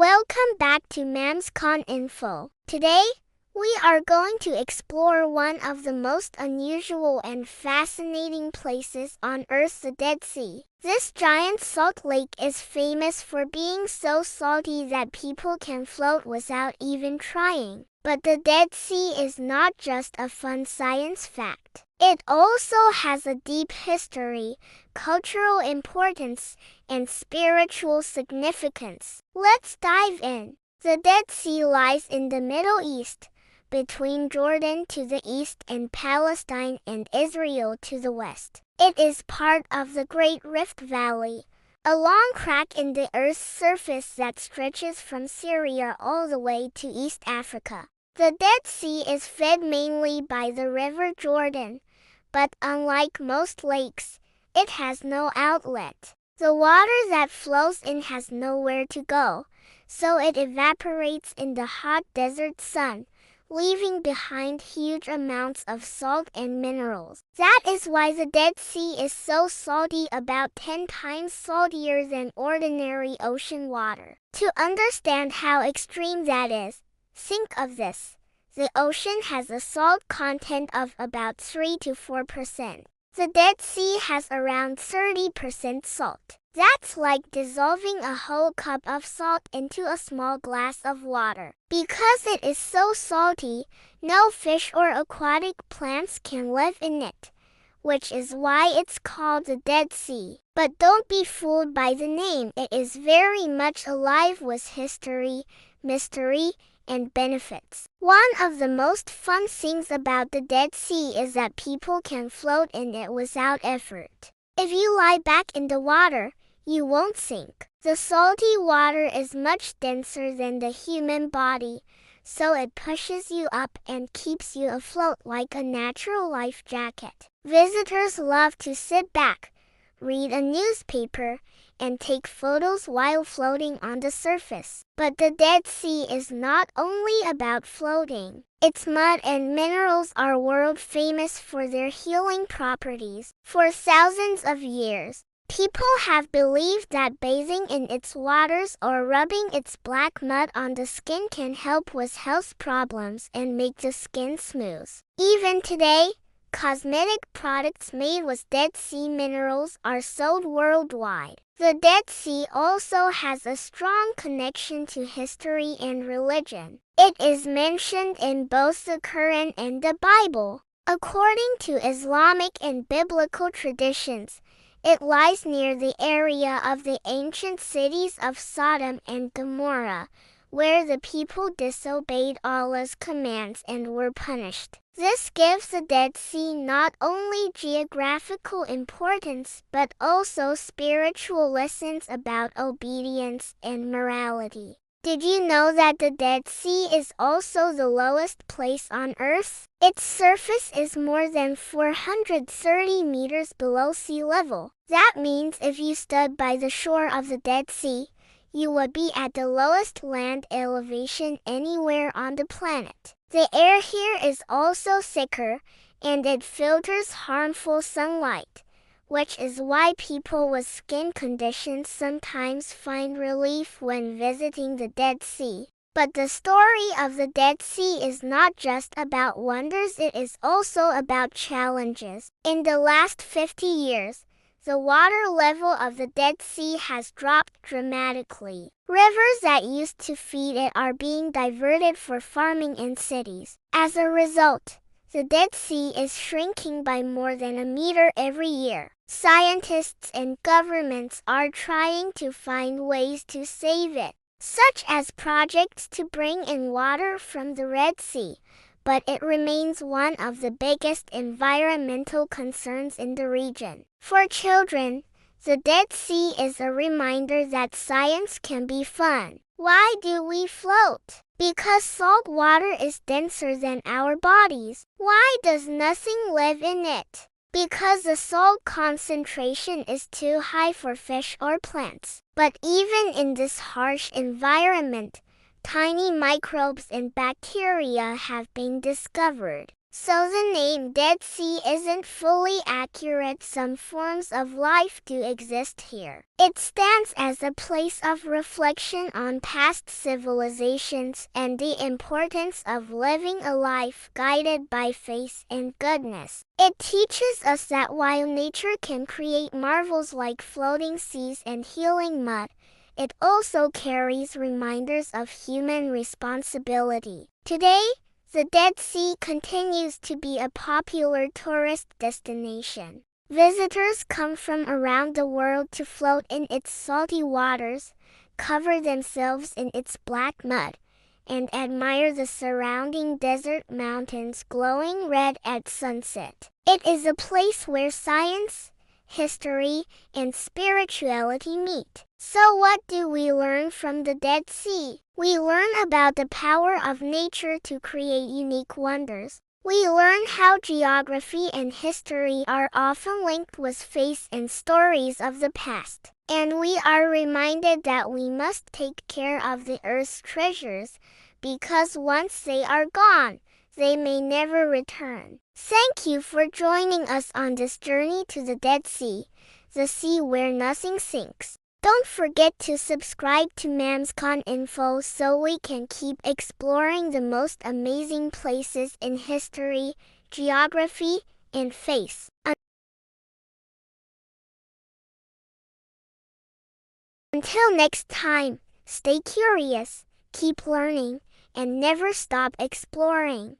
Welcome back to MAMSKhanInfo. Today, we are going to explore one of the most unusual and fascinating places on Earth, the Dead Sea. This giant salt lake is famous for being so salty that people can float without even trying. But the Dead Sea is not just a fun science fact. It also has a deep history, cultural importance, and spiritual significance. Let's dive in. The Dead Sea lies in the Middle East, between Jordan to the east and Palestine and Israel to the west. It is part of the Great Rift Valley, a long crack in the Earth's surface that stretches from Syria all the way to East Africa. The Dead Sea is fed mainly by the River Jordan, but unlike most lakes, it has no outlet. The water that flows in has nowhere to go, so it evaporates in the hot desert sun, leaving behind huge amounts of salt and minerals. That is why the Dead Sea is so salty, about 10 times saltier than ordinary ocean water. To understand how extreme that is, think of this. The ocean has a salt content of about 3 to 4%. The Dead Sea has around 30% salt. That's like dissolving a whole cup of salt into a small glass of water. Because it is so salty, no fish or aquatic plants can live in it, which is why it's called the Dead Sea. But don't be fooled by the name. It is very much alive with history, mystery, and benefits. One of the most fun things about the Dead Sea is that people can float in it without effort. If you lie back in the water, you won't sink. The salty water is much denser than the human body, so it pushes you up and keeps you afloat like a natural life jacket. Visitors love to sit back, read a newspaper, and take photos while floating on the surface. But the Dead Sea is not only about floating. Its mud and minerals are world famous for their healing properties. For thousands of years, people have believed that bathing in its waters or rubbing its black mud on the skin can help with health problems and make the skin smooth. Even today, cosmetic products made with Dead Sea minerals are sold worldwide. The Dead Sea also has a strong connection to history and religion. It is mentioned in both the Quran and the Bible. According to Islamic and biblical traditions, it lies near the area of the ancient cities of Sodom and Gomorrah, where the people disobeyed Allah's commands and were punished. This gives the Dead Sea not only geographical importance but also spiritual lessons about obedience and morality. Did you know that the Dead Sea is also the lowest place on Earth? Its surface is more than 430 meters below sea level. That means if you stood by the shore of the Dead Sea, you would be at the lowest land elevation anywhere on the planet. The air here is also thicker, and it filters harmful sunlight, which is why people with skin conditions sometimes find relief when visiting the Dead Sea. But the story of the Dead Sea is not just about wonders, it is also about challenges. In the last 50 years, the water level of the Dead Sea has dropped dramatically. Rivers that used to feed it are being diverted for farming in cities. As a result, the Dead Sea is shrinking by more than a meter every year. Scientists and governments are trying to find ways to save it, such as projects to bring in water from the Red Sea, but it remains one of the biggest environmental concerns in the region. For children, the Dead Sea is a reminder that science can be fun. Why do we float? Because salt water is denser than our bodies. Why does nothing live in it? Because the salt concentration is too high for fish or plants. But even in this harsh environment, tiny microbes and bacteria have been discovered. So the name Dead Sea isn't fully accurate. Some forms of life do exist here. It stands as a place of reflection on past civilizations and the importance of living a life guided by faith and goodness. It teaches us that while nature can create marvels like floating seas and healing mud, it also carries reminders of human responsibility. Today, the Dead Sea continues to be a popular tourist destination. Visitors come from around the world to float in its salty waters, cover themselves in its black mud, and admire the surrounding desert mountains glowing red at sunset. It is a place where science, history, and spirituality meet. So what do we learn from the Dead Sea? We learn about the power of nature to create unique wonders. We learn how geography and history are often linked with faith and stories of the past. And we are reminded that we must take care of the Earth's treasures, because once they are gone, they may never return. Thank you for joining us on this journey to the Dead Sea, the sea where nothing sinks. Don't forget to subscribe to MAMSKhanInfo so we can keep exploring the most amazing places in history, geography, and faith. Until next time, stay curious, keep learning, and never stop exploring.